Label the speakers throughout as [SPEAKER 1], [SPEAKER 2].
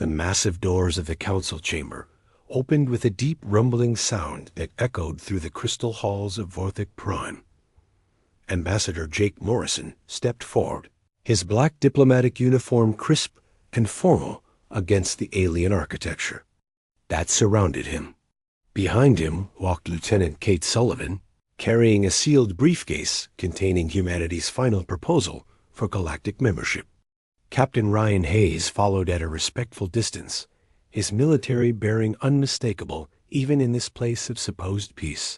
[SPEAKER 1] The massive doors of the council chamber opened with a deep rumbling sound that echoed through the crystal halls of Vorthik Prime. Ambassador Jake Morrison stepped forward, his black diplomatic uniform crisp and formal against the alien architecture that surrounded him. Behind him walked Lieutenant Kate Sullivan, carrying a sealed briefcase containing humanity's final proposal for galactic membership. Captain Ryan Hayes followed at a respectful distance, his military bearing unmistakable even in this place of supposed peace.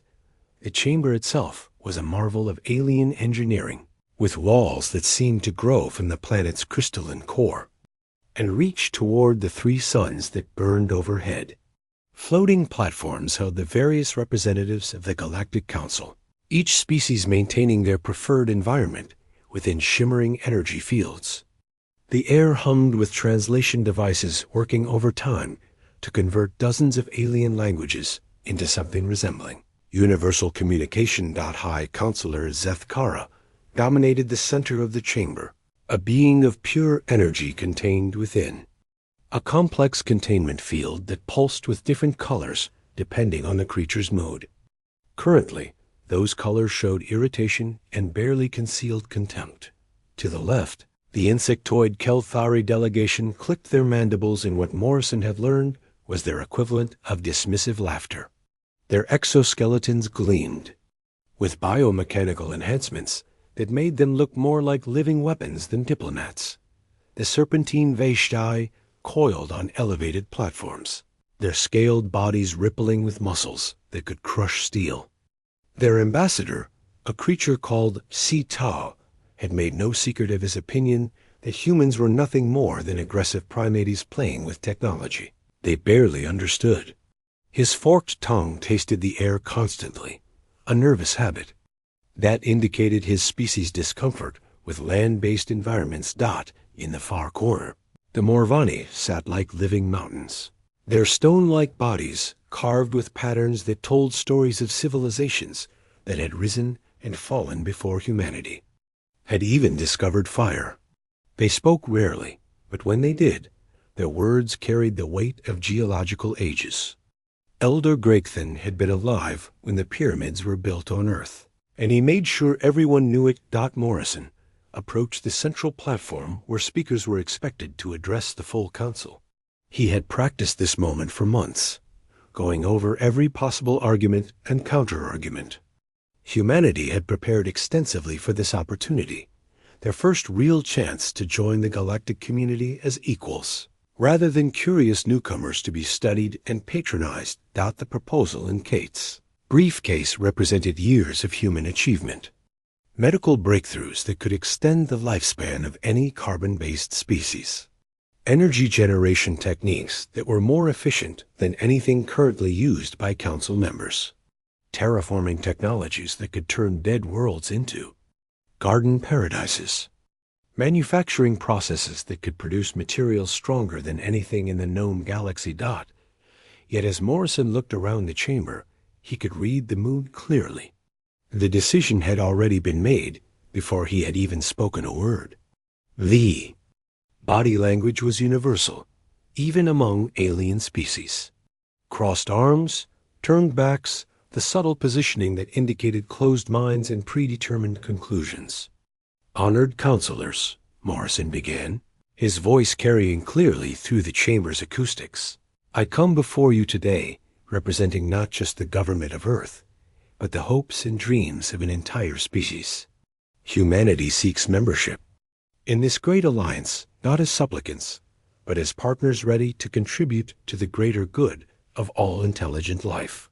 [SPEAKER 1] The chamber itself was a marvel of alien engineering, with walls that seemed to grow from the planet's crystalline core and reach toward the three suns that burned overhead. Floating platforms held the various representatives of the Galactic Council, each species maintaining their preferred environment within shimmering energy fields. The air hummed with translation devices working overtime to convert dozens of alien languages into something resembling universal communication. High Counselor Szeth Kara dominated the center of the chamber, a being of pure energy contained within. A complex containment field that pulsed with different colors depending on the creature's mood. Currently, those colors showed irritation and barely concealed contempt. To the left, the insectoid Kelthari delegation clicked their mandibles in what Morrison had learned was their equivalent of dismissive laughter. Their exoskeletons gleamed, with biomechanical enhancements that made them look more like living weapons than diplomats. The serpentine Vaishtai coiled on elevated platforms, their scaled bodies rippling with muscles that could crush steel. Their ambassador, a creature called Si-Ta, had made no secret of his opinion that humans were nothing more than aggressive primates playing with technology they barely understood. His forked tongue tasted the air constantly, a nervous habit. That indicated his species' discomfort with land-based environments. In the far corner, the Morvani sat like living mountains, their stone-like bodies carved with patterns that told stories of civilizations that had risen and fallen before humanity, had even discovered fire. They spoke rarely, but when they did, their words carried the weight of geological ages. Elder Gregthan had been alive when the pyramids were built on Earth, and he made sure everyone knew it. Morrison approached the central platform where speakers were expected to address the full council. He had practiced this moment for months, going over every possible argument and counter-argument. Humanity had prepared extensively for this opportunity, their first real chance to join the galactic community as equals, rather than curious newcomers to be studied and patronized. The proposal in Kate's briefcase represented years of human achievement. Medical breakthroughs that could extend the lifespan of any carbon-based species. Energy generation techniques that were more efficient than anything currently used by council members. Terraforming technologies that could turn dead worlds into garden paradises. Manufacturing processes that could produce materials stronger than anything in the known galaxy. Yet as Morrison looked around the chamber, he could read the mood clearly. The decision had already been made before he had even spoken a word. The body language was universal, even among alien species. Crossed arms, turned backs, the subtle positioning that indicated closed minds and predetermined conclusions. Honored counselors, Morrison began, his voice carrying clearly through the chamber's acoustics. I come before you today representing not just the government of Earth, but the hopes and dreams of an entire species. Humanity seeks membership in this great alliance, not as supplicants, but as partners ready to contribute to the greater good of all intelligent life.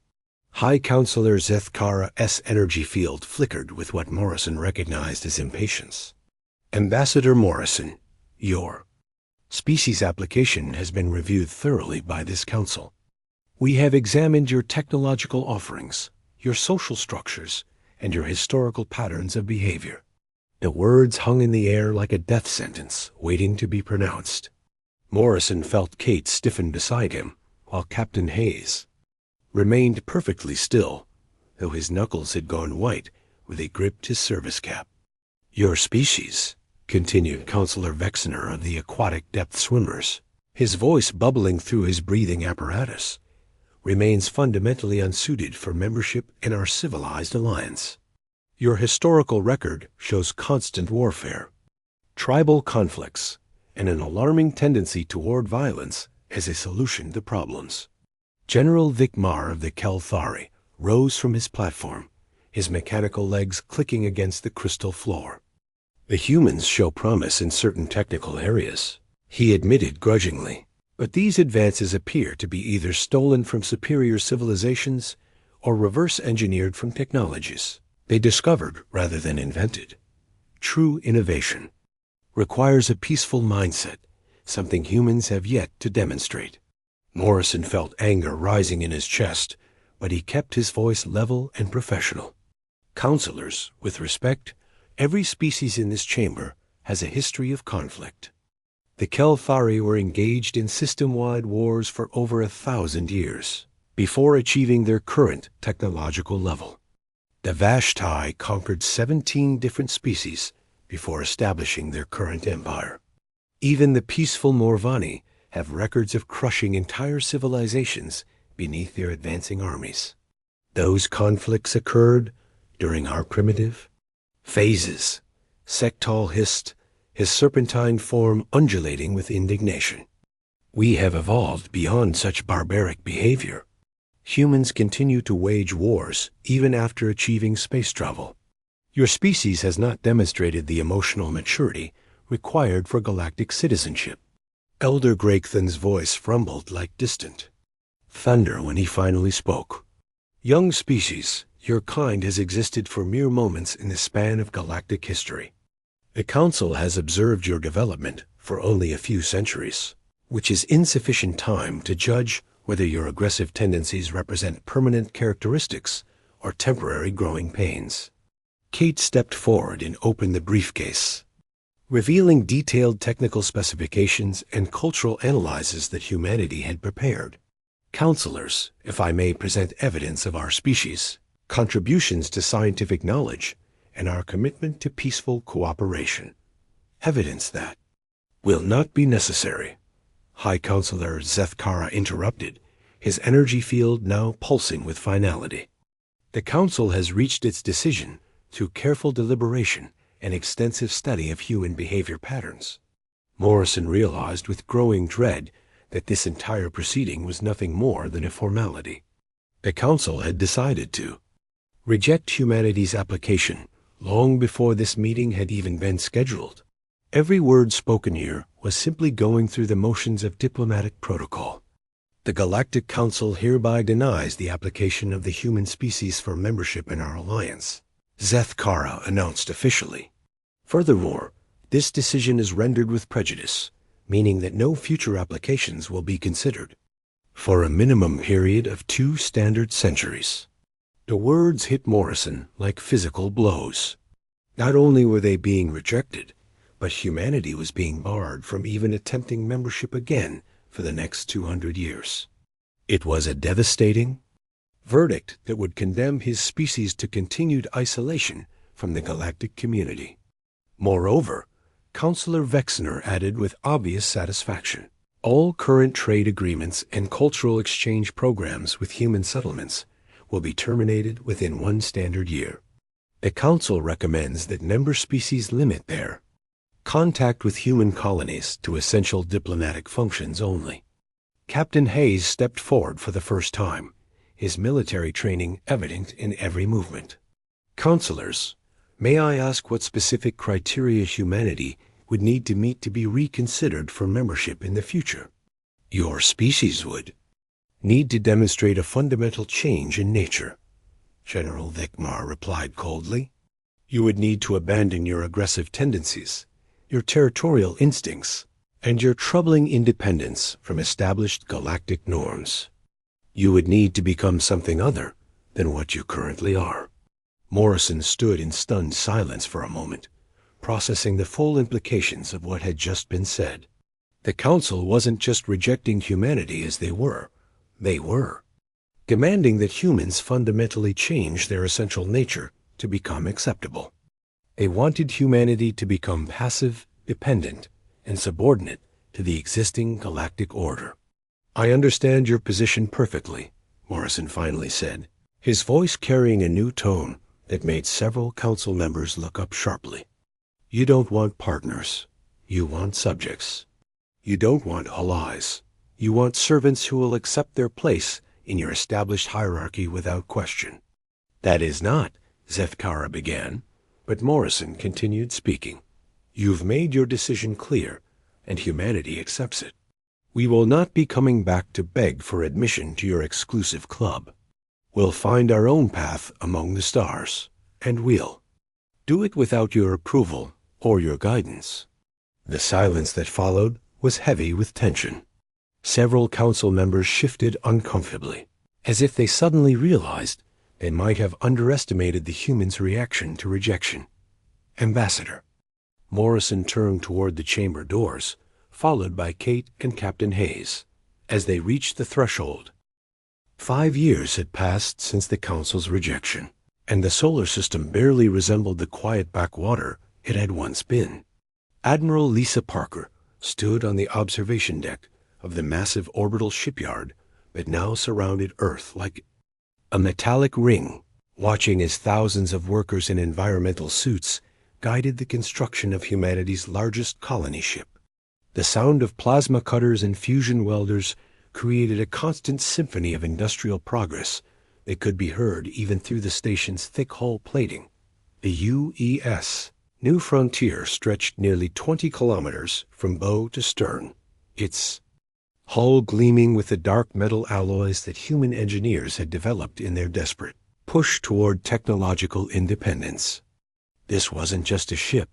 [SPEAKER 1] High Counselor Szeth Kara's energy field flickered with what Morrison recognized as impatience. Ambassador Morrison, your species application has been reviewed thoroughly by this council. We have examined your technological offerings, your social structures, and your historical patterns of behavior. The words hung in the air like a death sentence waiting to be pronounced. Morrison felt Kate stiffen beside him, while Captain Hayes remained perfectly still, though his knuckles had gone white where they gripped his service cap. Your species, continued Counselor Vexener of the Aquatic Depth Swimmers, his voice bubbling through his breathing apparatus, remains fundamentally unsuited for membership in our civilized alliance. Your historical record shows constant warfare, tribal conflicts, and an alarming tendency toward violence as a solution to problems. General Vikmar of the Kelthari rose from his platform, his mechanical legs clicking against the crystal floor. The humans show promise in certain technical areas, he admitted grudgingly, but these advances appear to be either stolen from superior civilizations or reverse engineered from technologies they discovered rather than invented. True innovation requires a peaceful mindset, something humans have yet to demonstrate. Morrison felt anger rising in his chest, but he kept his voice level and professional. Counselors, with respect, every species in this chamber has a history of conflict. The Kelthari were engaged in system-wide wars for over 1,000 years, before achieving their current technological level. The Vashtai conquered 17 different species before establishing their current empire. Even the peaceful Morvani have records of crushing entire civilizations beneath their advancing armies. Those conflicts occurred during our primitive phases. Sektal hissed, his serpentine form undulating with indignation. We have evolved beyond such barbaric behavior. Humans continue to wage wars even after achieving space travel. Your species has not demonstrated the emotional maturity required for galactic citizenship. Elder Graythan's voice rumbled like distant thunder when he finally spoke. Young species, your kind has existed for mere moments in the span of galactic history. The Council has observed your development for only a few centuries, which is insufficient time to judge whether your aggressive tendencies represent permanent characteristics or temporary growing pains. Kate stepped forward and opened the briefcase, revealing detailed technical specifications and cultural analyses that humanity had prepared. Counselors, if I may present evidence of our species, contributions to scientific knowledge, and our commitment to peaceful cooperation. Evidence that will not be necessary. High Counselor Zethkara interrupted, his energy field now pulsing with finality. The Council has reached its decision through careful deliberation and extensive study of human behavior patterns. Morrison realized with growing dread that this entire proceeding was nothing more than a formality. The Council had decided to reject humanity's application long before this meeting had even been scheduled. Every word spoken here was simply going through the motions of diplomatic protocol. The Galactic Council hereby denies the application of the human species for membership in our alliance, Zethkara announced officially. Furthermore, this decision is rendered with prejudice, meaning that no future applications will be considered for a minimum period of 2 standard centuries. The words hit Morrison like physical blows. Not only were they being rejected, but humanity was being barred from even attempting membership again for the next 200 years. It was a devastating verdict that would condemn his species to continued isolation from the galactic community. Moreover, Counselor Vexner added with obvious satisfaction, all current trade agreements and cultural exchange programs with human settlements will be terminated within 1 standard year. The Council recommends that member species limit their contact with human colonies to essential diplomatic functions only. Captain Hayes stepped forward for the first time, his military training evident in every movement. Counselors, may I ask what specific criteria humanity would need to meet to be reconsidered for membership in the future? Your species would need to demonstrate a fundamental change in nature, General Vikmar replied coldly. You would need to abandon your aggressive tendencies, your territorial instincts, and your troubling independence from established galactic norms. You would need to become something other than what you currently are. Morrison stood in stunned silence for a moment, processing the full implications of what had just been said. The Council wasn't just rejecting humanity as they were demanding that humans fundamentally change their essential nature to become acceptable. They wanted humanity to become passive, dependent, and subordinate to the existing galactic order. "I understand your position perfectly," Morrison finally said, his voice carrying a new tone that made several council members look up sharply. "You don't want partners. You want subjects. You don't want allies. You want servants who will accept their place in your established hierarchy without question." "That is not," Zefkara began, but Morrison continued speaking. "You've made your decision clear, and humanity accepts it. We will not be coming back to beg for admission to your exclusive club. We'll find our own path among the stars, and we'll do it without your approval or your guidance." The silence that followed was heavy with tension. Several council members shifted uncomfortably, as if they suddenly realized they might have underestimated the humans' reaction to rejection. "Ambassador." Morrison turned toward the chamber doors, followed by Kate and Captain Hayes. As they reached the threshold, 5 years had passed since the Council's rejection, and the solar system barely resembled the quiet backwater it had once been. Admiral Lisa Parker stood on the observation deck of the massive orbital shipyard that now surrounded Earth like a metallic ring, watching as thousands of workers in environmental suits guided the construction of humanity's largest colony ship. The sound of plasma cutters and fusion welders created a constant symphony of industrial progress that could be heard even through the station's thick hull plating. The UES, New Frontier, stretched nearly 20 kilometers from bow to stern, its hull gleaming with the dark metal alloys that human engineers had developed in their desperate push toward technological independence. This wasn't just a ship.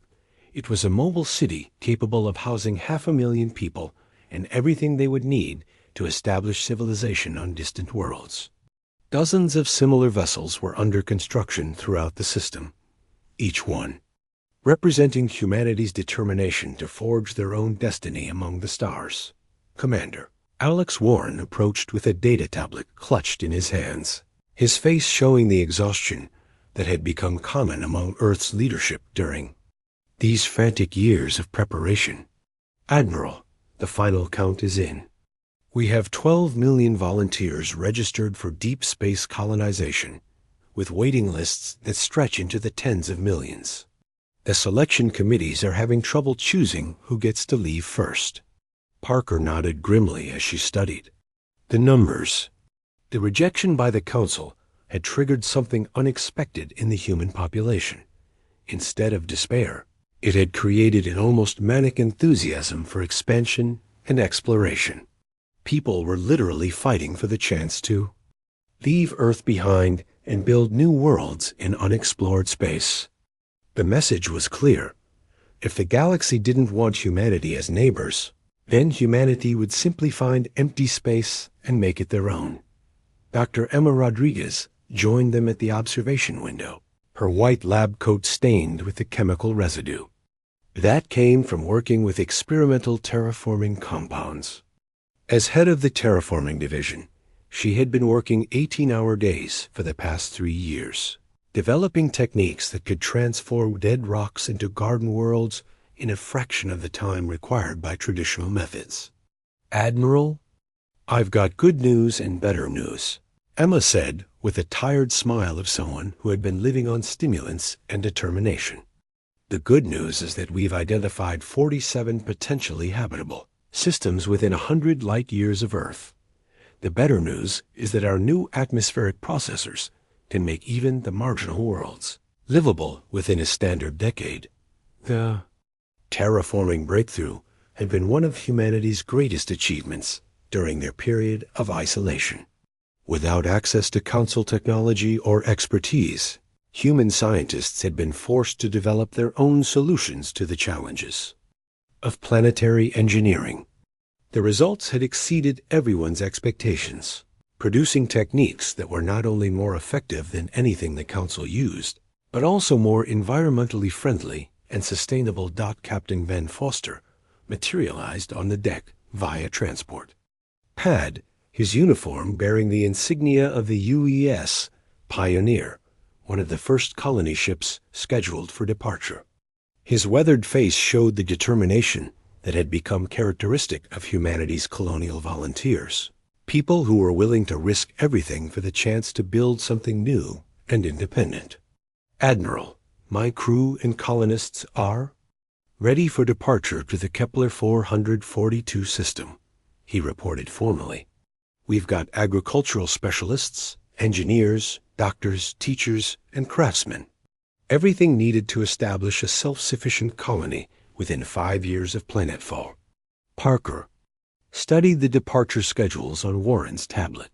[SPEAKER 1] It was a mobile city capable of housing 500,000 people and everything they would need to establish civilization on distant worlds. Dozens of similar vessels were under construction throughout the system, each one representing humanity's determination to forge their own destiny among the stars. Commander Alex Warren approached with a data tablet clutched in his hands, his face showing the exhaustion that had become common among Earth's leadership during these frantic years of preparation. "Admiral, the final count is in. We have 12 million volunteers registered for deep space colonization, with waiting lists that stretch into the tens of millions. The selection committees are having trouble choosing who gets to leave first." Parker nodded grimly as she studied the numbers. The rejection by the Council had triggered something unexpected in the human population. Instead of despair, it had created an almost manic enthusiasm for expansion and exploration. People were literally fighting for the chance to leave Earth behind and build new worlds in unexplored space. The message was clear. If the galaxy didn't want humanity as neighbors, then humanity would simply find empty space and make it their own. Dr. Emma Rodriguez joined them at the observation window, her white lab coat stained with the chemical residue. That came from working with experimental terraforming compounds. As head of the terraforming division, she had been working 18-hour days for the past 3 years, developing techniques that could transform dead rocks into garden worlds in a fraction of the time required by traditional methods. "Admiral, I've got good news and better news," Emma said with a tired smile of someone who had been living on stimulants and determination. "The good news is that we've identified 47 potentially habitable systems within 100 light-years of Earth. The better news is that our new atmospheric processors can make even the marginal worlds livable within a standard decade." The terraforming breakthrough had been one of humanity's greatest achievements during their period of isolation. Without access to Council technology or expertise, human scientists had been forced to develop their own solutions to the challenges of planetary engineering. The results had exceeded everyone's expectations, producing techniques that were not only more effective than anything the Council used, but also more environmentally friendly and sustainable. Captain Van Foster materialized on the deck via transport pad, his uniform bearing the insignia of the UES Pioneer, one of the first colony ships scheduled for departure. His weathered face showed the determination that had become characteristic of humanity's colonial volunteers. People who were willing to risk everything for the chance to build something new and independent. Admiral, my crew and colonists are ready for departure to the Kepler 442 system, he reported formally. We've got agricultural specialists, engineers, doctors, teachers, and craftsmen. Everything needed to establish a self-sufficient colony within 5 years of planetfall. Parker studied the departure schedules on Warren's tablet.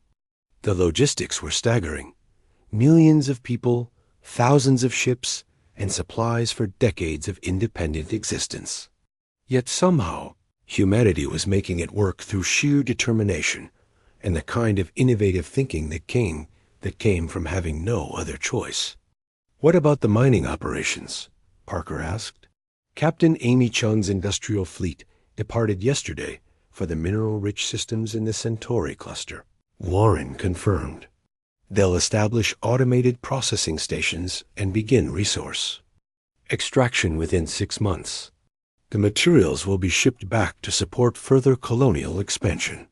[SPEAKER 1] The logistics were staggering. Millions of people, thousands of ships, and supplies for decades of independent existence. Yet somehow, humanity was making it work through sheer determination and the kind of innovative thinking that came from having no other choice. What about the mining operations? Parker asked. Captain Amy Chung's industrial fleet departed yesterday for the mineral-rich systems in the Centauri cluster. Warren confirmed. They'll establish automated processing stations and begin resource extraction within 6 months. The materials will be shipped back to support further colonial expansion.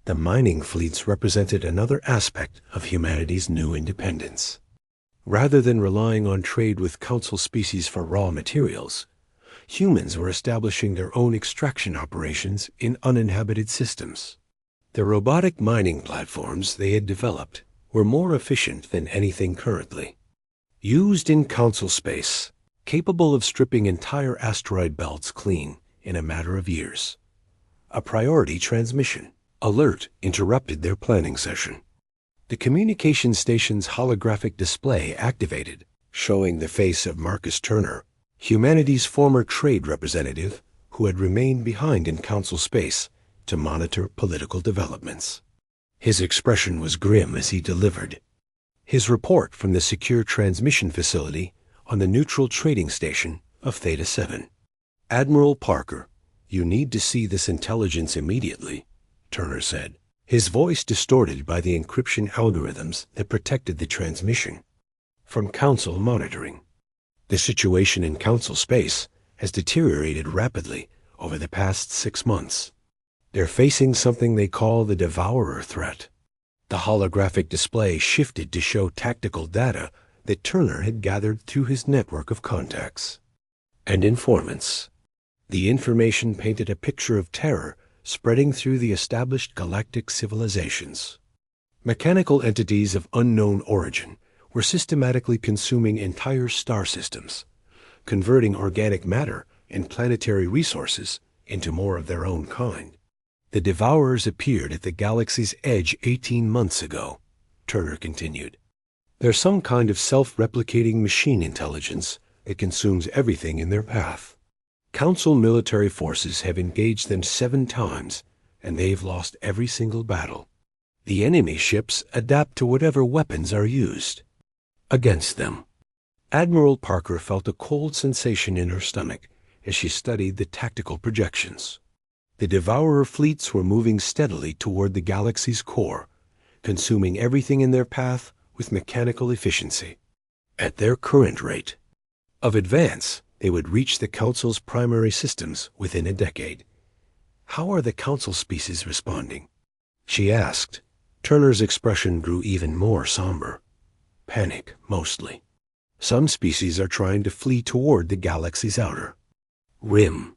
[SPEAKER 1] The mining fleets represented another aspect of humanity's new independence. Rather than relying on trade with council species for raw materials, humans were establishing their own extraction operations in uninhabited systems. The robotic mining platforms they had developed were more efficient than anything currently used in council space, capable of stripping entire asteroid belts clean in a matter of years. A priority transmission alert interrupted their planning session. The communication station's holographic display activated, showing the face of Marcus Turner, humanity's former trade representative who had remained behind in council space to monitor political developments. His expression was grim as he delivered his report from the secure transmission facility on the neutral trading station of Theta 7. Admiral Parker, you need to see this intelligence immediately, Turner said, his voice distorted by the encryption algorithms that protected the transmission from council monitoring. The situation in council space has deteriorated rapidly over the past 6 months. They're facing something they call the Devourer threat. The holographic display shifted to show tactical data that Turner had gathered through his network of contacts and informants. The information painted a picture of terror spreading through the established galactic civilizations. Mechanical entities of unknown origin were systematically consuming entire star systems, converting organic matter and planetary resources into more of their own kind. The Devourers appeared at the galaxy's edge 18 months ago, Turner continued. They're some kind of self-replicating machine intelligence that consumes everything in their path. Council military forces have engaged them 7 times, and they've lost every single battle. The enemy ships adapt to whatever weapons are used against them. Admiral Parker felt a cold sensation in her stomach as she studied the tactical projections. The Devourer fleets were moving steadily toward the galaxy's core, consuming everything in their path with mechanical efficiency. At their current rate of advance, they would reach the Council's primary systems within a decade. How are the Council species responding? She asked. Turner's expression grew even more somber. Panic, mostly. Some species are trying to flee toward the galaxy's outer rim.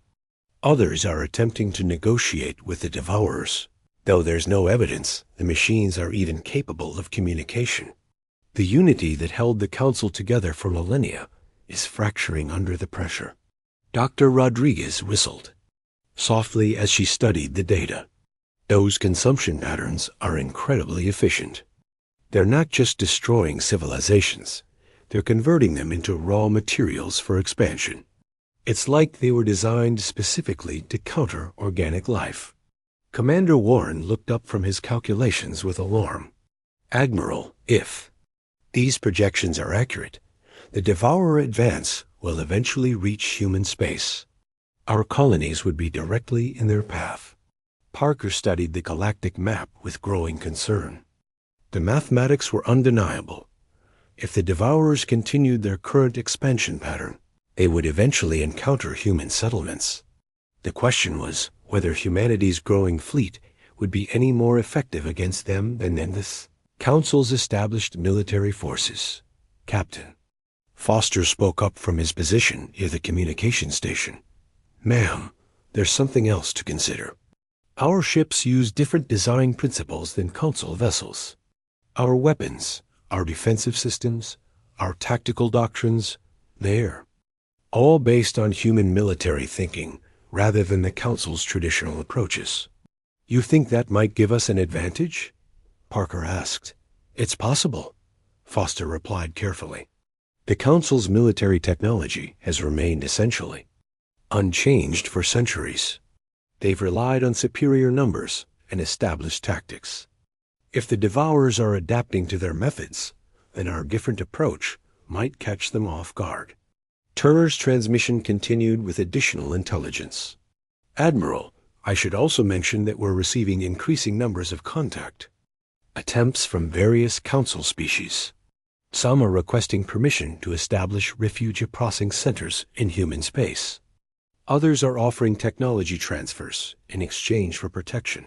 [SPEAKER 1] Others are attempting to negotiate with the Devourers, though there's no evidence the machines are even capable of communication. The unity that held the Council together for millennia is fracturing under the pressure. Dr. Rodriguez whistled softly as she studied the data. Those consumption patterns are incredibly efficient. They're not just destroying civilizations, they're converting them into raw materials for expansion. It's like they were designed specifically to counter organic life. Commander Warren looked up from his calculations with alarm. Admiral, if these projections are accurate, the Devourer advance will eventually reach human space. Our colonies would be directly in their path. Parker studied the galactic map with growing concern. The mathematics were undeniable. If the Devourers continued their current expansion pattern, they would eventually encounter human settlements. The question was whether humanity's growing fleet would be any more effective against them than this Council's established military forces. Captain Foster spoke up from his position near the communication station. Ma'am, there's something else to consider. Our ships use different design principles than Council vessels. Our weapons, our defensive systems, our tactical doctrines, they're all based on human military thinking rather than the Council's traditional approaches. You think that might give us an advantage? Parker asked. It's possible, Foster replied carefully. The Council's military technology has remained essentially unchanged for centuries. They've relied on superior numbers and established tactics. If the Devourers are adapting to their methods, then our different approach might catch them off guard. Turner's transmission continued with additional intelligence. Admiral, I should also mention that we're receiving increasing numbers of contact attempts from various Council species. Some are requesting permission to establish refuge processing centers in human space. Others are offering technology transfers in exchange for protection.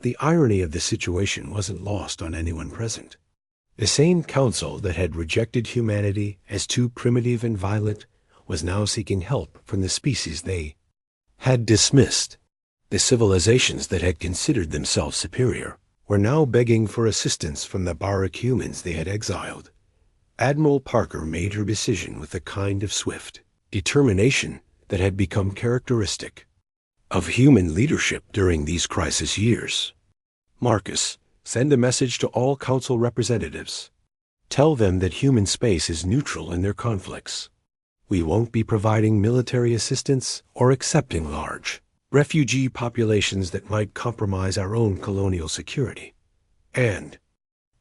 [SPEAKER 1] The irony of the situation wasn't lost on anyone present. The same Council that had rejected humanity as too primitive and violent was now seeking help from the species they had dismissed. The civilizations that had considered themselves superior were now begging for assistance from the barbaric humans they had exiled. Admiral Parker made her decision with the kind of swift determination that had become characteristic of human leadership during these crisis years. Marcus, send a message to all Council representatives. Tell them that human space is neutral in their conflicts. We won't be providing military assistance or accepting large refugee populations that might compromise our own colonial security. And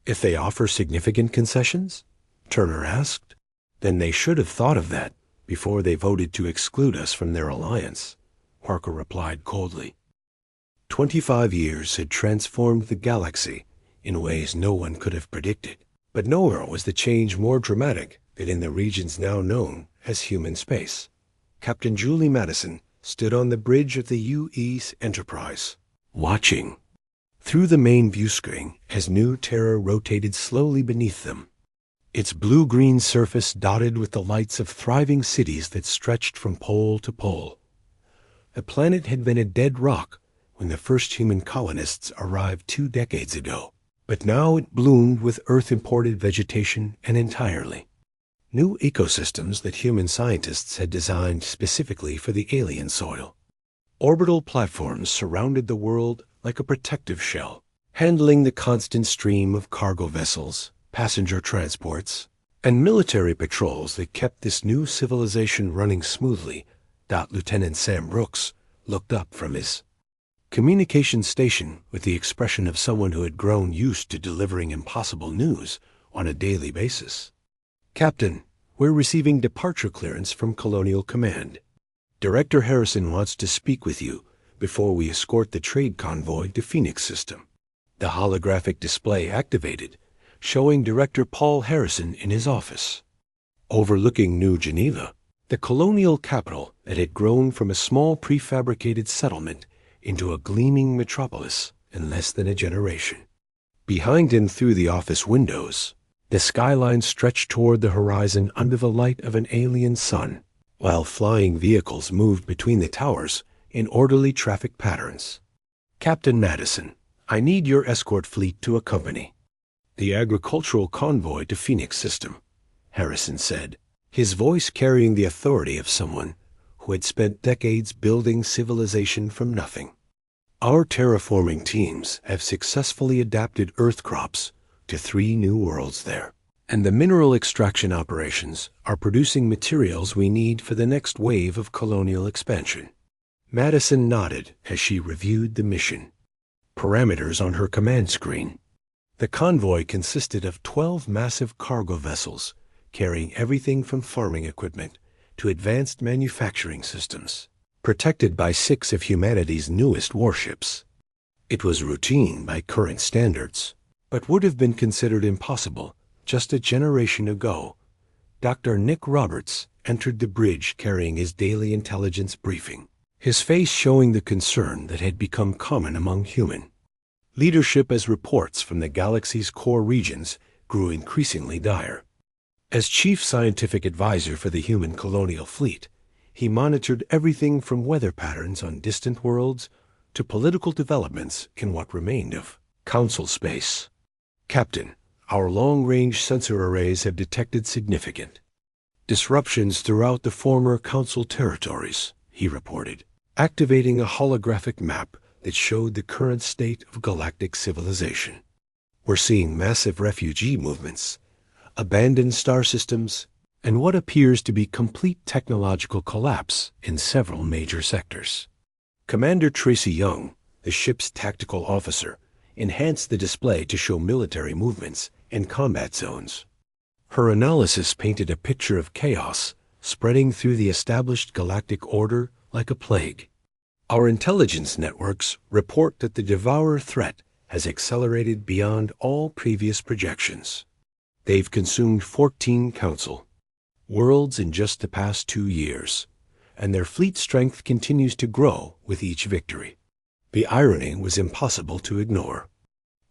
[SPEAKER 1] if they offer significant concessions, Turner asked, then they should have thought of that before they voted to exclude us from their alliance, Parker replied coldly. 25 years had transformed the galaxy in ways no one could have predicted, but nowhere was the change more dramatic than in the regions now known as human space. Captain Julie Madison stood on the bridge of the UE's Enterprise, watching through the main view screen as New Terra rotated slowly beneath them, its blue-green surface dotted with the lights of thriving cities that stretched from pole to pole. The planet had been a dead rock when the first human colonists arrived 2 decades ago, but now it bloomed with Earth-imported vegetation and entirely new ecosystems that human scientists had designed specifically for the alien soil. Orbital platforms surrounded the world like a protective shell, handling the constant stream of cargo vessels, passenger transports, and military patrols that kept this new civilization running smoothly. Lieutenant Sam Brooks looked up from his communication station with the expression of someone who had grown used to delivering impossible news on a daily basis. Captain, we're receiving departure clearance from Colonial Command. Director Harrison wants to speak with you before we escort the trade convoy to Phoenix System. The holographic display activated, showing Director Paul Harrison in his office, overlooking New Geneva, the colonial capital that had grown from a small prefabricated settlement into a gleaming metropolis in less than a generation. Behind him through the office windows, the skyline stretched toward the horizon under the light of an alien sun, while flying vehicles moved between the towers in orderly traffic patterns. Captain Madison, I need your escort fleet to accompany the agricultural convoy to Phoenix System, Harrison said, his voice carrying the authority of someone who had spent decades building civilization from nothing. Our terraforming teams have successfully adapted Earth crops to 3 new worlds there, and the mineral extraction operations are producing materials we need for the next wave of colonial expansion. Madison nodded as she reviewed the mission parameters on her command screen. The convoy consisted of 12 massive cargo vessels carrying everything from farming equipment to advanced manufacturing systems, protected by 6 of humanity's newest warships. It was routine by current standards, but would have been considered impossible just a generation ago. Dr. Nick Roberts entered the bridge carrying his daily intelligence briefing, his face showing the concern that had become common among human leadership as reports from the galaxy's core regions grew increasingly dire. As chief scientific advisor for the human colonial fleet, he monitored everything from weather patterns on distant worlds to political developments in what remained of Council space. Captain, our long-range sensor arrays have detected significant disruptions throughout the former Council territories, he reported, activating a holographic map that showed the current state of galactic civilization. We're seeing massive refugee movements, abandoned star systems, and what appears to be complete technological collapse in several major sectors. Commander Tracy Young, the ship's tactical officer, enhanced the display to show military movements and combat zones. Her analysis painted a picture of chaos spreading through the established galactic order like a plague. Our intelligence networks report that the Devourer threat has accelerated beyond all previous projections. They've consumed 14 Council worlds in just the past 2 years, and their fleet strength continues to grow with each victory. The irony was impossible to ignore.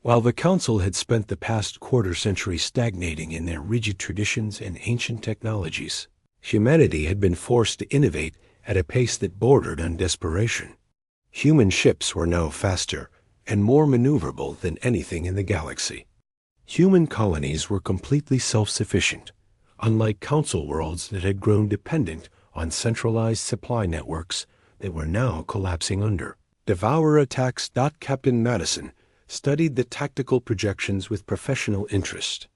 [SPEAKER 1] While the Council had spent the past quarter-century stagnating in their rigid traditions and ancient technologies, humanity had been forced to innovate at a pace that bordered on desperation. Human ships were now faster and more maneuverable than anything in the galaxy. Human colonies were completely self-sufficient, unlike Council worlds that had grown dependent on centralized supply networks that were now collapsing under Devourer attacks. Captain Madison studied the tactical projections with professional interest.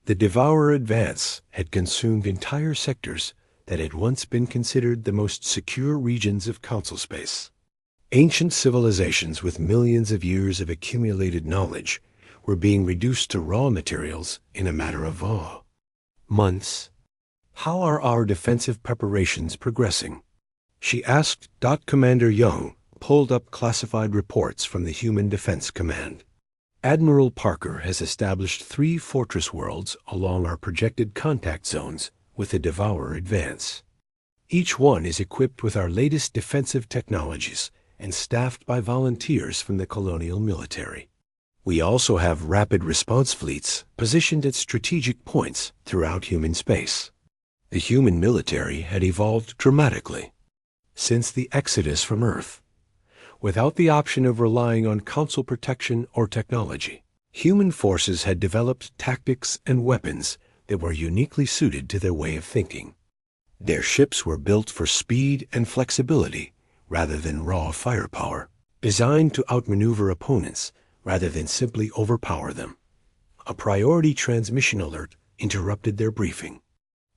[SPEAKER 1] The Devourer advance had consumed entire sectors that had once been considered the most secure regions of Council space. Ancient civilizations with millions of years of accumulated knowledge were being reduced to raw materials in a matter of months. How are our defensive preparations progressing? She asked. Commander Young pulled up classified reports from the Human Defense Command. Admiral Parker has established 3 fortress worlds along our projected contact zones with the Devourer advance. Each one is equipped with our latest defensive technologies and staffed by volunteers from the colonial military. We also have rapid response fleets positioned at strategic points throughout human space. The human military had evolved dramatically since the exodus from Earth. Without the option of relying on Council protection or technology, human forces had developed tactics and weapons that were uniquely suited to their way of thinking. Their ships were built for speed and flexibility rather than raw firepower, designed to outmaneuver opponents rather than simply overpower them. A priority transmission alert interrupted their briefing.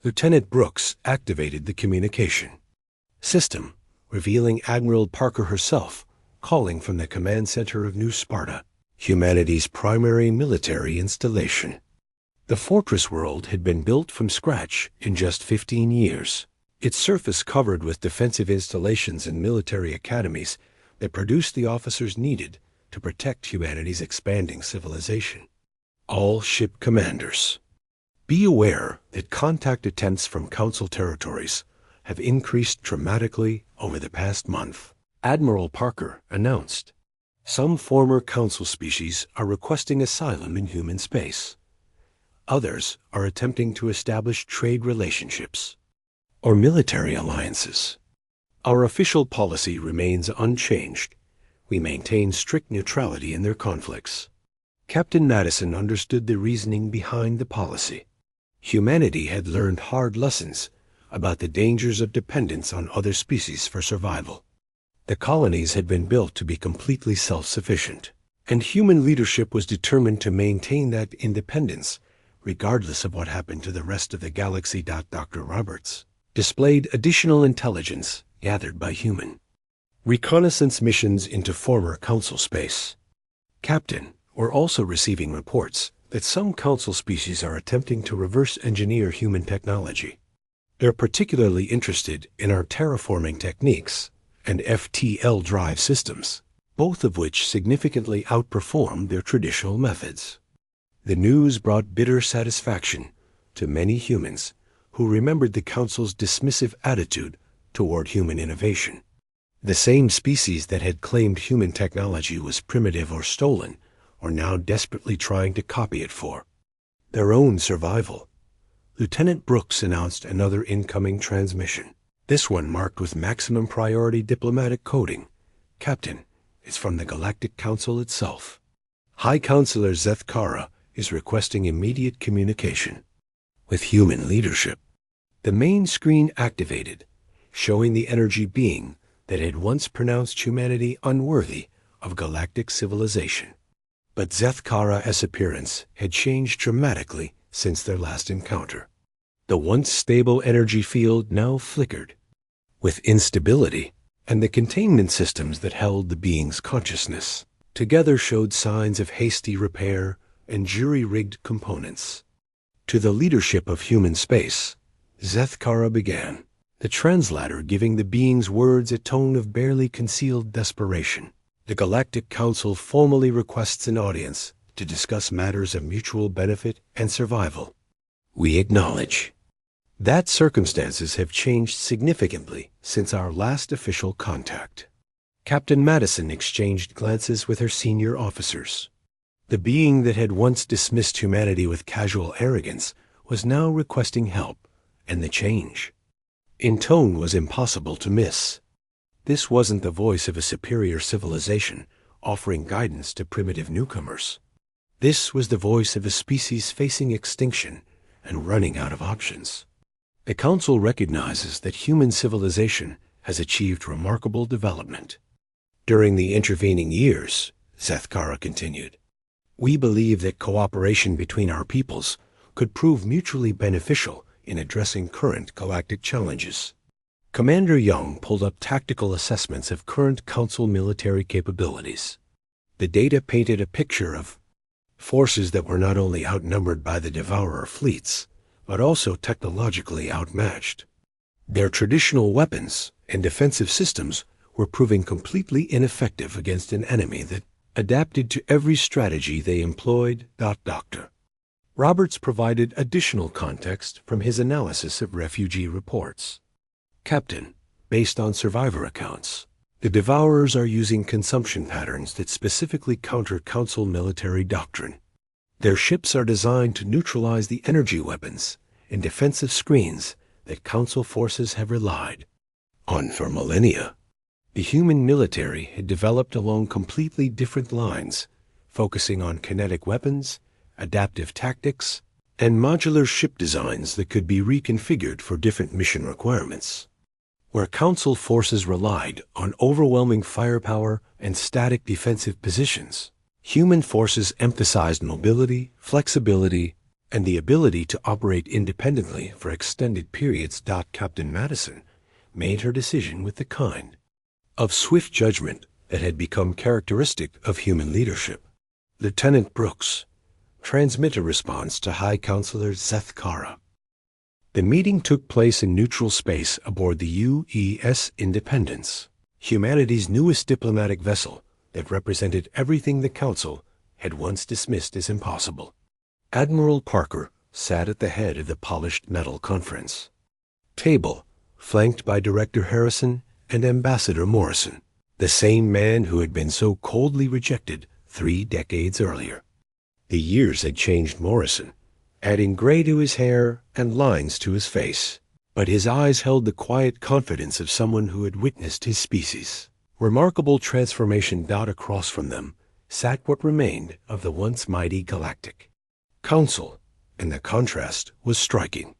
[SPEAKER 1] Lieutenant Brooks activated the communication system, revealing Admiral Parker herself calling from the command center of New Sparta, humanity's primary military installation. The fortress world had been built from scratch in just 15 years, its surface covered with defensive installations and military academies that produced the officers needed to protect humanity's expanding civilization. All ship commanders, be aware that contact attempts from Council territories have increased dramatically over the past month, Admiral Parker announced. Some former Council species are requesting asylum in human space. Others are attempting to establish trade relationships or military alliances. Our official policy remains unchanged. We maintain strict neutrality in their conflicts. Captain Madison understood the reasoning behind the policy. Humanity had learned hard lessons about the dangers of dependence on other species for survival. The colonies had been built to be completely self-sufficient, and human leadership was determined to maintain that independence regardless of what happened to the rest of the galaxy. Dr. Roberts displayed additional intelligence gathered by human reconnaissance missions into former Council space. Captain, we're also receiving reports that some Council species are attempting to reverse engineer human technology. They're particularly interested in our terraforming techniques and FTL drive systems, both of which significantly outperform their traditional methods. The news brought bitter satisfaction to many humans who remembered the Council's dismissive attitude toward human innovation. The same species that had claimed human technology was primitive or stolen are now desperately trying to copy it for their own survival. Lieutenant Brooks announced another incoming transmission, this one marked with maximum priority diplomatic coding. Captain, it's from the Galactic Council itself. High Counselor Zeth-Kara is requesting immediate communication with human leadership. The main screen activated, showing the energy being that had once pronounced humanity unworthy of galactic civilization. But Zeth-Kara's appearance had changed dramatically since their last encounter. The once stable energy field now flickered with instability, and the containment systems that held the being's consciousness together showed signs of hasty repair and jury-rigged components. To the leadership of human space, Zeth-Kara began, the translator giving the being's words a tone of barely concealed desperation. The Galactic Council formally requests an audience to discuss matters of mutual benefit and survival. We acknowledge that circumstances have changed significantly since our last official contact. Captain Madison exchanged glances with her senior officers. The being that had once dismissed humanity with casual arrogance was now requesting help, and the change in tone was impossible to miss. This wasn't the voice of a superior civilization offering guidance to primitive newcomers. This was the voice of a species facing extinction and running out of options. The Council recognizes that human civilization has achieved remarkable development. During the intervening years, Zeth-Kara continued, we believe that cooperation between our peoples could prove mutually beneficial in addressing current galactic challenges. Commander Young pulled up tactical assessments of current Council military capabilities. The data painted a picture of forces that were not only outnumbered by the Devourer fleets, but also technologically outmatched. Their traditional weapons and defensive systems were proving completely ineffective against an enemy that adapted to every strategy they employed. Dr. Roberts provided additional context from his analysis of refugee reports. Captain, based on survivor accounts, the Devourers are using consumption patterns that specifically counter Council military doctrine. Their ships are designed to neutralize the energy weapons and defensive screens that Council forces have relied on for millennia. The human military had developed along completely different lines, focusing on kinetic weapons, adaptive tactics, and modular ship designs that could be reconfigured for different mission requirements. Where Council forces relied on overwhelming firepower and static defensive positions, human forces emphasized mobility, flexibility, and the ability to operate independently for extended periods. Captain Madison made her decision with the kind of swift judgment that had become characteristic of human leadership. Lieutenant Brooks, transmit a response to High Counselor Zeth-Kara. The meeting took place in neutral space aboard the UES Independence, humanity's newest diplomatic vessel that represented everything the Council had once dismissed as impossible. Admiral Parker sat at the head of the polished metal conference table, flanked by Director Harrison and Ambassador Morrison, the same man who had been so coldly rejected 3 decades earlier. The years had changed Morrison, adding gray to his hair and lines to his face, but his eyes held the quiet confidence of someone who had witnessed his species' remarkable transformation. Across from them sat what remained of the once mighty Galactic Council, and the contrast was striking.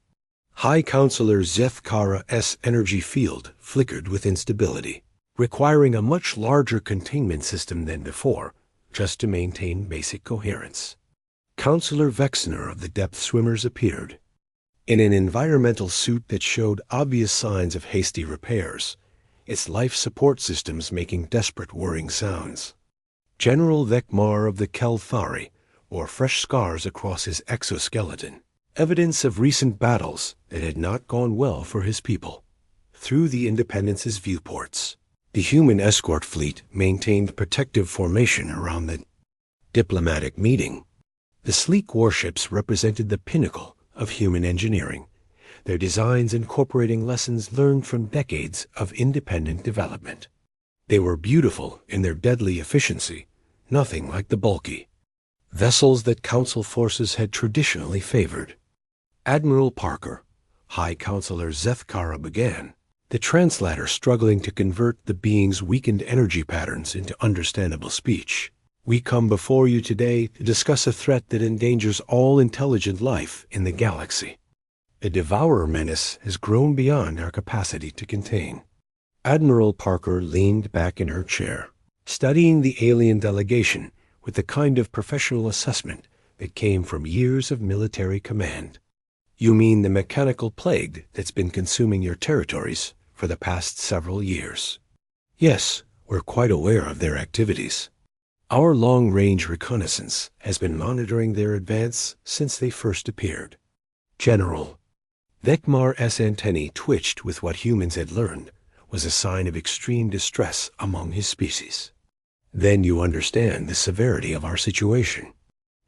[SPEAKER 1] High Counselor Zeth-Kara's energy field flickered with instability, requiring a much larger containment system than before just to maintain basic coherence. Counselor Vexner of the Depth Swimmers appeared, in an environmental suit that showed obvious signs of hasty repairs, its life support systems making desperate whirring sounds. General Vekmar of the Kelthari bore fresh scars across his exoskeleton, evidence of recent battles that had not gone well for his people. Through the Independence's viewports, the human escort fleet maintained protective formation around the diplomatic meeting. The sleek warships represented the pinnacle of human engineering, their designs incorporating lessons learned from decades of independent development. They were beautiful in their deadly efficiency, nothing like the bulky vessels that Council forces had traditionally favored. Admiral Parker, High Counselor Zethkara began, the translator struggling to convert the being's weakened energy patterns into understandable speech. We come before you today to discuss a threat that endangers all intelligent life in the galaxy. The Devourer menace has grown beyond our capacity to contain. Admiral Parker leaned back in her chair, studying the alien delegation with the kind of professional assessment that came from years of military command. You mean the mechanical plague that's been consuming your territories for the past several years? Yes, we're quite aware of their activities. Our long-range reconnaissance has been monitoring their advance since they first appeared. General, Vekmar's antennae twitched with what humans had learned was a sign of extreme distress among his species. Then you understand the severity of our situation.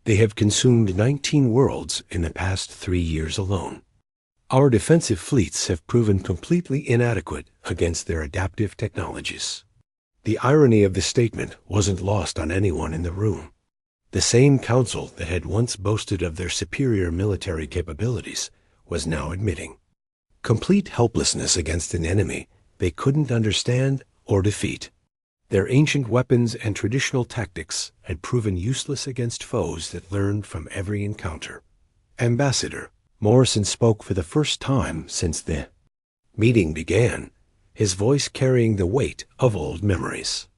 [SPEAKER 1] They have consumed 19 worlds in the past 3 years alone. Our defensive fleets have proven completely inadequate against their adaptive technologies. The irony of the statement wasn't lost on anyone in the room. The same council that had once boasted of their superior military capabilities was now admitting complete helplessness against an enemy they couldn't understand or defeat. Their ancient weapons and traditional tactics had proven useless against foes that learned from every encounter. Ambassador Morrison spoke for the first time since the meeting began, his voice carrying the weight of old memories.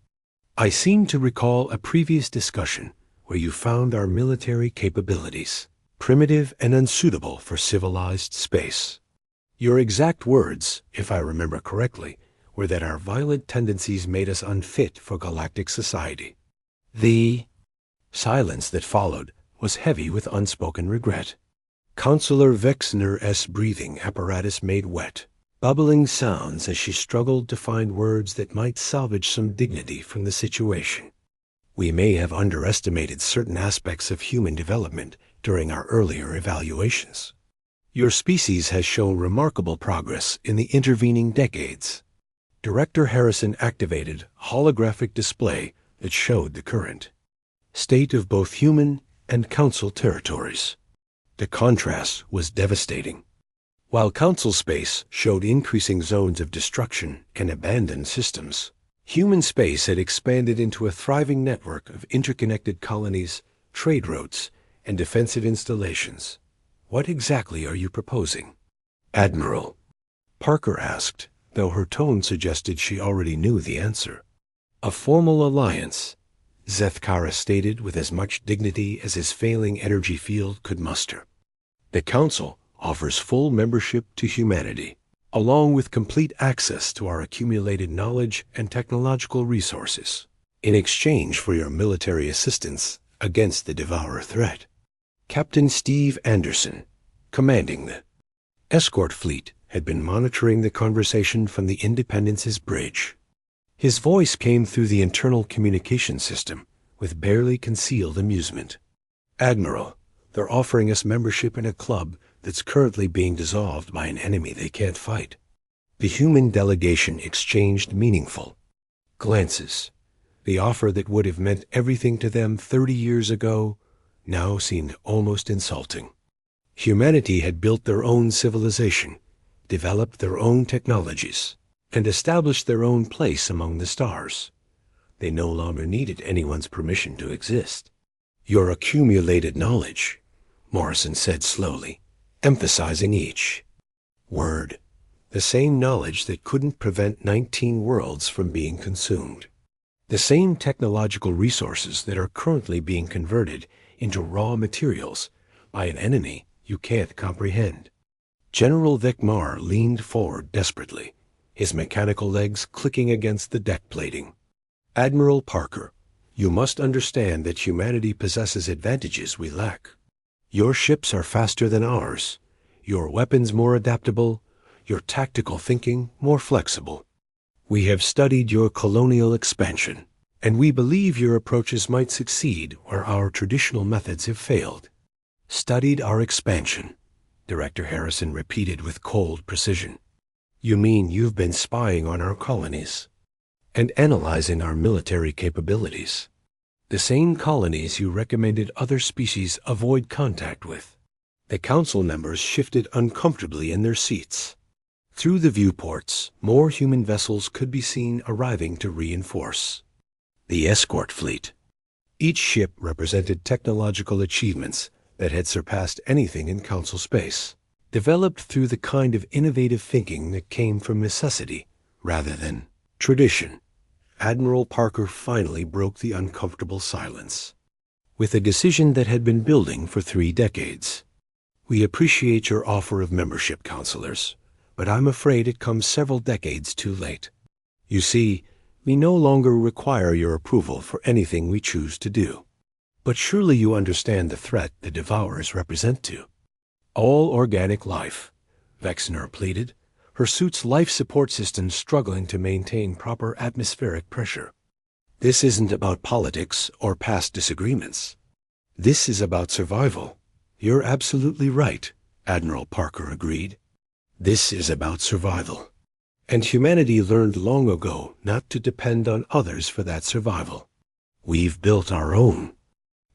[SPEAKER 1] I seem to recall a previous discussion where you found our military capabilities primitive and unsuitable for civilized space. Your exact words, if I remember correctly, were that our violent tendencies made us unfit for galactic society. The silence that followed was heavy with unspoken regret. Counselor Vexner's breathing apparatus made wet, bubbling sounds as she struggled to find words that might salvage some dignity from the situation. We may have underestimated certain aspects of human development during our earlier evaluations. Your species has shown remarkable progress in the intervening decades. Director Harrison activated a holographic display that showed the current state of both human and Council territories. The contrast was devastating. While Council space showed increasing zones of destruction and abandoned systems, human space had expanded into a thriving network of interconnected colonies, trade routes, and defensive installations. What exactly are you proposing? Admiral, Parker asked, though her tone suggested she already knew the answer. A formal alliance, Zethkara stated with as much dignity as his failing energy field could muster. The Council offers full membership to humanity, along with complete access to our accumulated knowledge and technological resources, in exchange for your military assistance against the Devourer threat. Captain Steve Anderson, commanding the escort fleet, had been monitoring the conversation from the Independence's bridge. His voice came through the internal communication system with barely concealed amusement. Admiral, they're offering us membership in a club that's currently being dissolved by an enemy they can't fight. The human delegation exchanged meaningful glances. The offer that would have meant everything to them 30 years ago now seemed almost insulting. Humanity had built their own civilization, developed their own technologies, and established their own place among the stars. They no longer needed anyone's permission to exist. Your accumulated knowledge, Morrison said slowly, emphasizing each word, the same knowledge that couldn't prevent 19 worlds from being consumed. The same technological resources that are currently being converted into raw materials by an enemy you can't comprehend. General Vekmar leaned forward desperately, his mechanical legs clicking against the deck plating. Admiral Parker, you must understand that humanity possesses advantages we lack. Your ships are faster than ours, your weapons more adaptable, your tactical thinking more flexible. We have studied your colonial expansion, and we believe your approaches might succeed where our traditional methods have failed. Studied our expansion, Director Harrison repeated with cold precision. You mean you've been spying on our colonies? and analyzing our military capabilities. The same colonies you recommended other species avoid contact with. The council members shifted uncomfortably in their seats. Through the viewports, more human vessels could be seen arriving to reinforce. The escort fleet. Each ship represented technological achievements that had surpassed anything in council space, developed through the kind of innovative thinking that came from necessity rather than tradition. Admiral Parker finally broke the uncomfortable silence with a decision that had been building for 3 decades. We appreciate your offer of membership, counselors, but I'm afraid it comes several decades too late. You see, we no longer require your approval for anything we choose to do. But surely you understand the threat the Devourers represent to all organic life, Vexner pleaded, her suit's life support system struggling to maintain proper atmospheric pressure. This isn't about politics or past disagreements. This is about survival. You're absolutely right, Admiral Parker agreed. This is about survival. And humanity learned long ago not to depend on others for that survival. We've built our own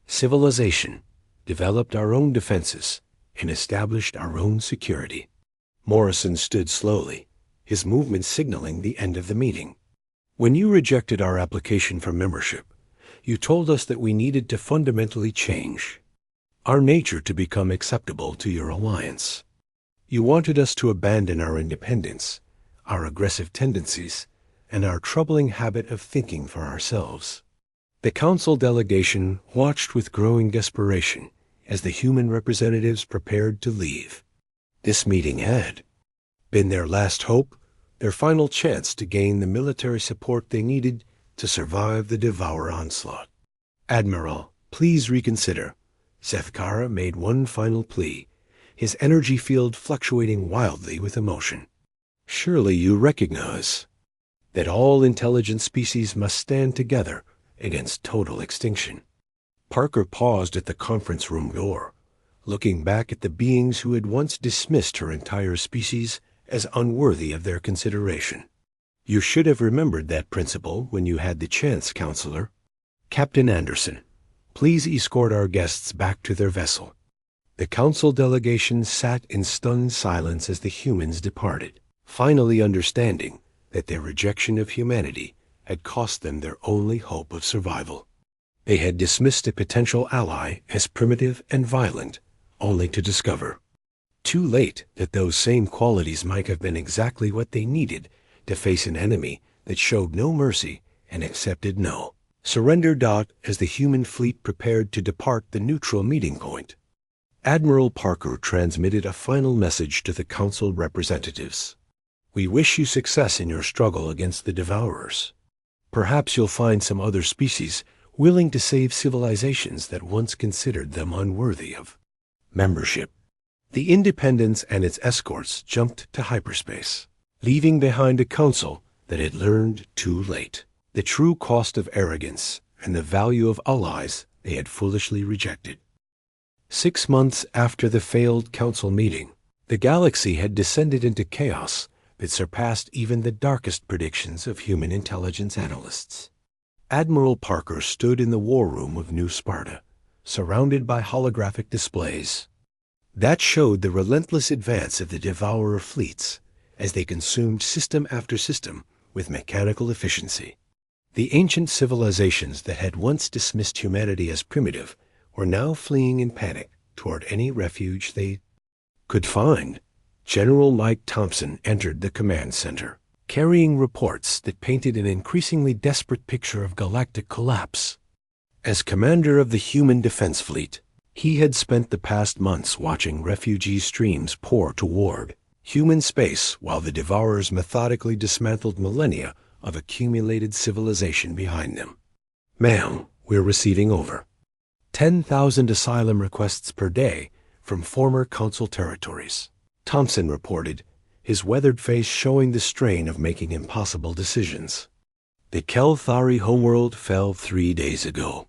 [SPEAKER 1] civilization, developed our own defenses, and established our own security. Morrison stood slowly, his movement signaling the end of the meeting. When you rejected our application for membership, you told us that we needed to fundamentally change our nature to become acceptable to your alliance. You wanted us to abandon our independence, our aggressive tendencies, and our troubling habit of thinking for ourselves. The council delegation watched with growing desperation as the human representatives prepared to leave. This meeting had been their last hope, their final chance to gain the military support they needed to survive the Devourer onslaught. Admiral, please reconsider. Sethkara made one final plea, his energy field fluctuating wildly with emotion. Surely you recognize that all intelligent species must stand together against total extinction. Parker paused at the conference room door, looking back at the beings who had once dismissed her entire species as unworthy of their consideration. You should have remembered that principle when you had the chance, Counselor. Captain Anderson, please escort our guests back to their vessel. The council delegation sat in stunned silence as the humans departed, finally understanding that their rejection of humanity had cost them their only hope of survival. They had dismissed a potential ally as primitive and violent, only to discover, too late, that those same qualities might have been exactly what they needed to face an enemy that showed no mercy and accepted no surrender. As the human fleet prepared to depart the neutral meeting point, Admiral Parker transmitted a final message to the council representatives. We wish you success in your struggle against the Devourers. Perhaps you'll find some other species willing to save civilizations that once considered them unworthy of membership. The Independence and its escorts jumped to hyperspace, leaving behind a council that had learned too late the true cost of arrogance and the value of allies they had foolishly rejected. 6 months after the failed council meeting, the galaxy had descended into chaos that surpassed even the darkest predictions of human intelligence analysts. Admiral Parker stood in the war room of New Sparta, surrounded by holographic displays that showed the relentless advance of the Devourer fleets as they consumed system after system with mechanical efficiency. The ancient civilizations that had once dismissed humanity as primitive were now fleeing in panic toward any refuge they could find. General Mike Thompson entered the command center, carrying reports that painted an increasingly desperate picture of galactic collapse. As commander of the human defense fleet, he had spent the past months watching refugee streams pour toward human space while the Devourers methodically dismantled millennia of accumulated civilization behind them. Ma'am, we're receiving over 10,000 asylum requests per day from former council territories, Thompson reported, his weathered face showing the strain of making impossible decisions. The Kelthari homeworld fell 3 days ago.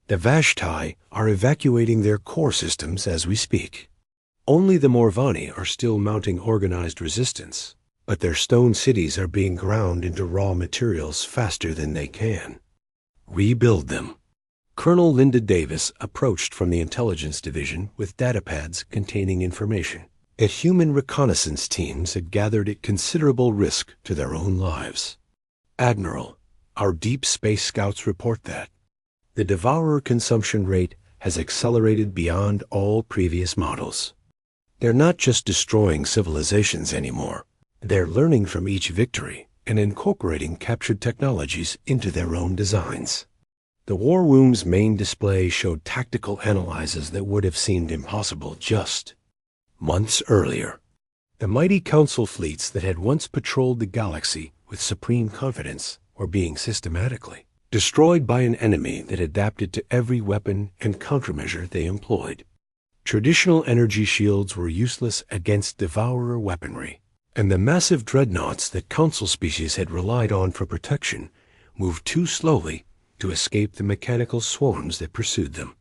[SPEAKER 1] The Vashtai are evacuating their core systems as we speak. Only the Morvani are still mounting organized resistance. but their stone cities are being ground into raw materials faster than they can rebuild them. Colonel Linda Davis approached from the Intelligence Division with datapads containing information that human reconnaissance teams had gathered at considerable risk to their own lives. Admiral, our deep space scouts report that the Devourer consumption rate has accelerated beyond all previous models. They're not just destroying civilizations anymore. They're learning from each victory and incorporating captured technologies into their own designs. The War Room's main display showed tactical analyses that would have seemed impossible just months earlier. The mighty Council fleets that had once patrolled the galaxy with supreme confidence were being systematically destroyed by an enemy that adapted to every weapon and countermeasure they employed. Traditional energy shields were useless against Devourer weaponry, and the massive dreadnoughts that Council species had relied on for protection moved too slowly to escape the mechanical swarms that pursued them.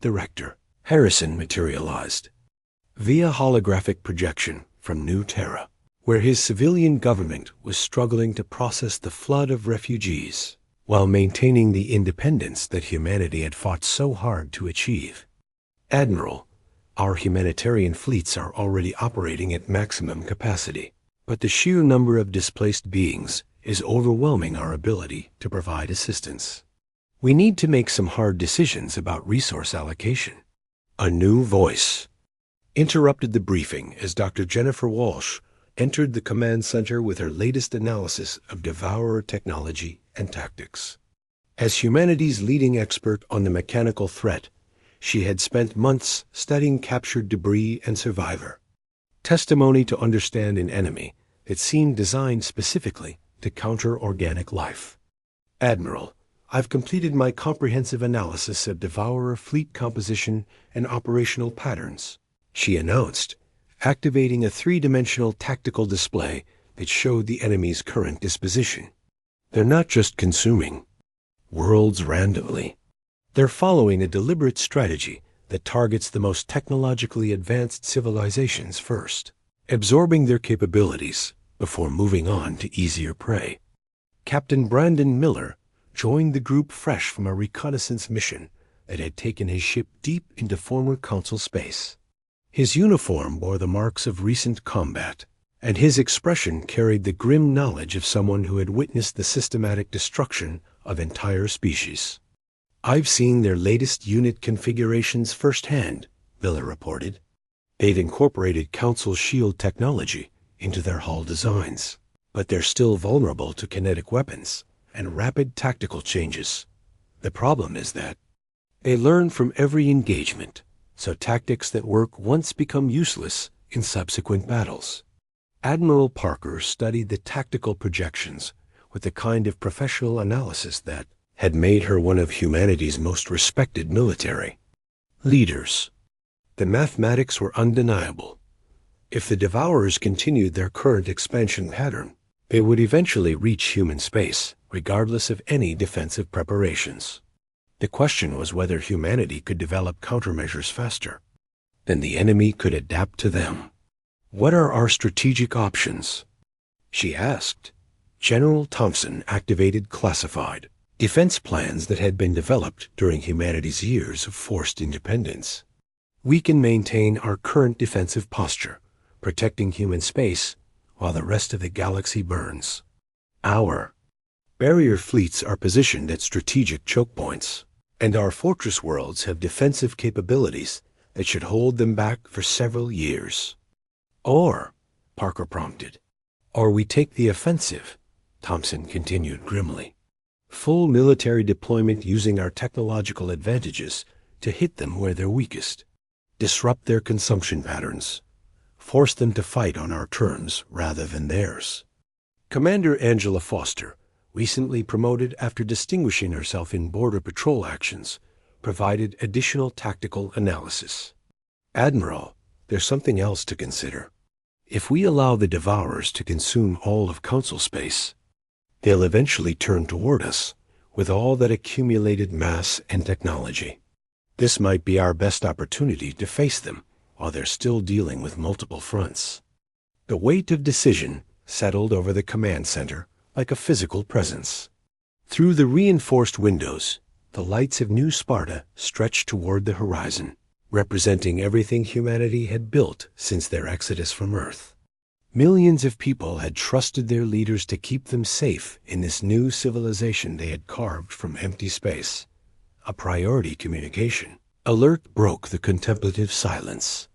[SPEAKER 1] Director Harrison materialized via holographic projection from New Terra, where his civilian government was struggling to process the flood of refugees while maintaining the independence that humanity had fought so hard to achieve. Admiral, our humanitarian fleets are already operating at maximum capacity, but the sheer number of displaced beings is overwhelming our ability to provide assistance. We need to make some hard decisions about resource allocation. A new voice interrupted the briefing as Dr. Jennifer Walsh entered the command center with her latest analysis of Devourer technology and tactics. As humanity's leading expert on the mechanical threat, she had spent months studying captured debris and survivor, testimony to understand an enemy that seemed designed specifically to counter organic life. Admiral, I've completed my comprehensive analysis of Devourer fleet composition and operational patterns, she announced, activating a three-dimensional tactical display that showed the enemy's current disposition. They're not just consuming worlds randomly. They're following a deliberate strategy that targets the most technologically advanced civilizations first, absorbing their capabilities before moving on to easier prey. Captain Brandon Miller joined the group fresh from a reconnaissance mission that had taken his ship deep into former Council space. His uniform bore the marks of recent combat, and his expression carried the grim knowledge of someone who had witnessed the systematic destruction of entire species. I've seen their latest unit configurations firsthand, Miller reported. They've incorporated Council shield technology into their hull designs, but they're still vulnerable to kinetic weapons and rapid tactical changes. The problem is that they learn from every engagement, so tactics that work once become useless in subsequent battles. Admiral Parker studied the tactical projections with the kind of professional analysis that had made her one of humanity's most respected military leaders. The mathematics were undeniable. If the Devourers continued their current expansion pattern, they would eventually reach human space, regardless of any defensive preparations. The question was whether humanity could develop countermeasures faster than the enemy could adapt to them. What are our strategic options? She asked. General Thompson activated classified defense plans that had been developed during humanity's years of forced independence. We can maintain our current defensive posture, protecting human space while the rest of the galaxy burns. Our barrier fleets are positioned at strategic choke points, and our fortress worlds have defensive capabilities that should hold them back for several years. Or, Parker prompted, or we take the offensive, Thompson continued grimly. Full military deployment using our technological advantages to hit them where they're weakest, disrupt their consumption patterns, force them to fight on our terms rather than theirs. Commander Angela Foster, recently promoted after distinguishing herself in border patrol actions, provided additional tactical analysis. Admiral, there's something else to consider. If we allow the Devourers to consume all of Council space, they'll eventually turn toward us with all that accumulated mass and technology. This might be our best opportunity to face them while they're still dealing with multiple fronts. The weight of decision settled over the command center like a physical presence. Through the reinforced windows, the lights of New Sparta stretched toward the horizon, representing everything humanity had built since their exodus from Earth. Millions of people had trusted their leaders to keep them safe in this new civilization they had carved from empty space. A priority communication alert broke the contemplative silence.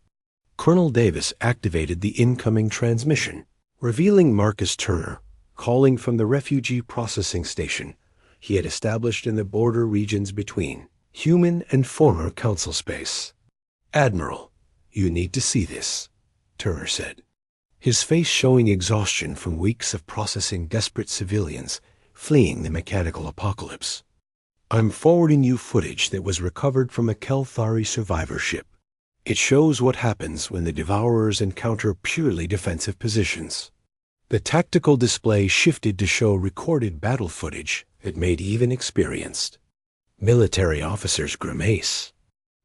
[SPEAKER 1] Colonel Davis activated the incoming transmission, revealing Marcus Turner, calling from the refugee processing station he had established in the border regions between human and former council space. "Admiral, you need to see this," Turner said, his face showing exhaustion from weeks of processing desperate civilians fleeing the mechanical apocalypse. "I'm forwarding you footage that was recovered from a Kelthari survivor ship. It shows what happens when the Devourers encounter purely defensive positions." The tactical display shifted to show recorded battle footage that made even experienced military officers grimace.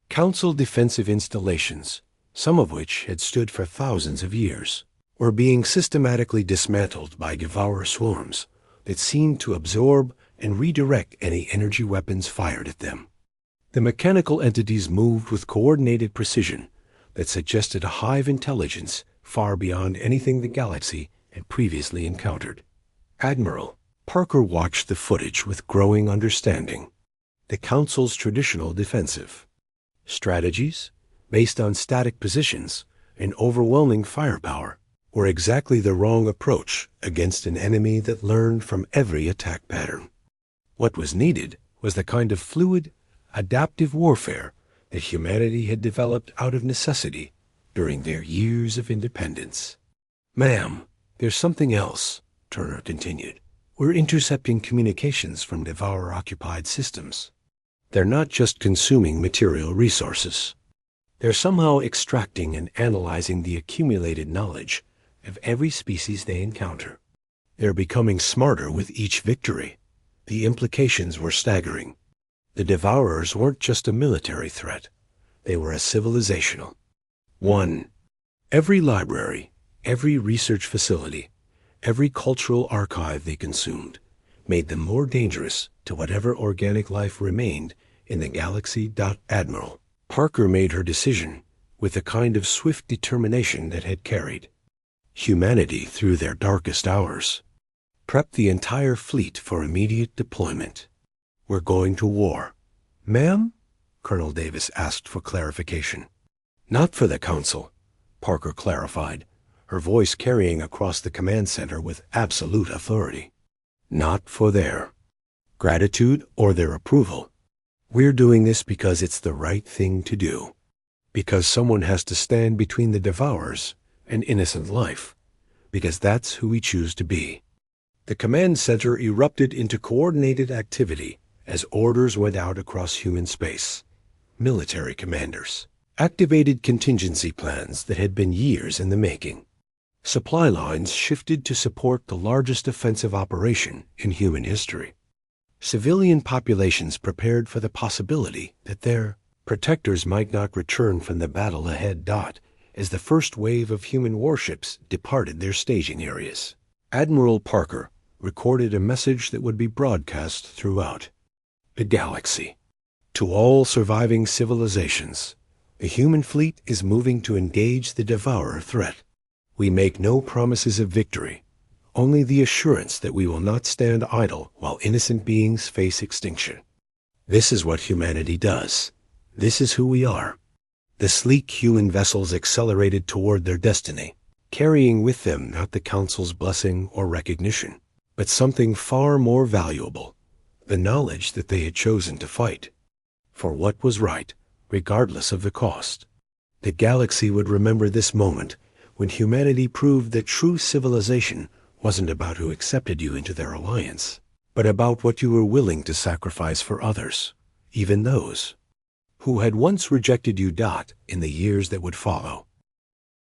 [SPEAKER 1] Council defensive installations, some of which had stood for thousands of years, were being systematically dismantled by Devourer swarms that seemed to absorb and redirect any energy weapons fired at them. The mechanical entities moved with coordinated precision that suggested a hive intelligence far beyond anything the galaxy had previously encountered. "Admiral," Parker watched the footage with growing understanding. The Council's traditional defensive strategies, based on static positions and overwhelming firepower, were exactly the wrong approach against an enemy that learned from every attack pattern. What was needed was the kind of fluid, adaptive warfare that humanity had developed out of necessity during their years of independence. "Ma'am, there's something else," Turner continued. "We're intercepting communications from Devourer-occupied systems. They're not just consuming material resources. They're somehow extracting and analyzing the accumulated knowledge of every species they encounter. They're becoming smarter with each victory." The implications were staggering. The Devourers weren't just a military threat. They were a civilizational one. Every library, every research facility, every cultural archive they consumed made them more dangerous to whatever organic life remained in the galaxy. Admiral, Parker made her decision with a kind of swift determination that had carried humanity through their darkest hours. "Prep the entire fleet for immediate deployment. We're going to war." "Ma'am?" Colonel Davis asked for clarification. "Not for the Council," Parker clarified, her voice carrying across the command center with absolute authority. "Not for their gratitude or their approval. We're doing this because it's the right thing to do. Because someone has to stand between the Devourers and innocent life. Because that's who we choose to be." The command center erupted into coordinated activity as orders went out across human space. Military commanders activated contingency plans that had been years in the making. Supply lines shifted to support the largest offensive operation in human history. Civilian populations prepared for the possibility that their protectors might not return from the battle ahead. As the first wave of human warships departed their staging areas, Admiral Parker recorded a message that would be broadcast throughout the galaxy. "To all surviving civilizations, the human fleet is moving to engage the Devourer threat. We make no promises of victory, only the assurance that we will not stand idle while innocent beings face extinction. This is what humanity does. This is who we are." The sleek human vessels accelerated toward their destiny, carrying with them not the Council's blessing or recognition, but something far more valuable, the knowledge that they had chosen to fight for what was right, regardless of the cost. The galaxy would remember this moment when humanity proved that true civilization wasn't about who accepted you into their alliance, but about what you were willing to sacrifice for others, even those who had once rejected you. In the years that would follow,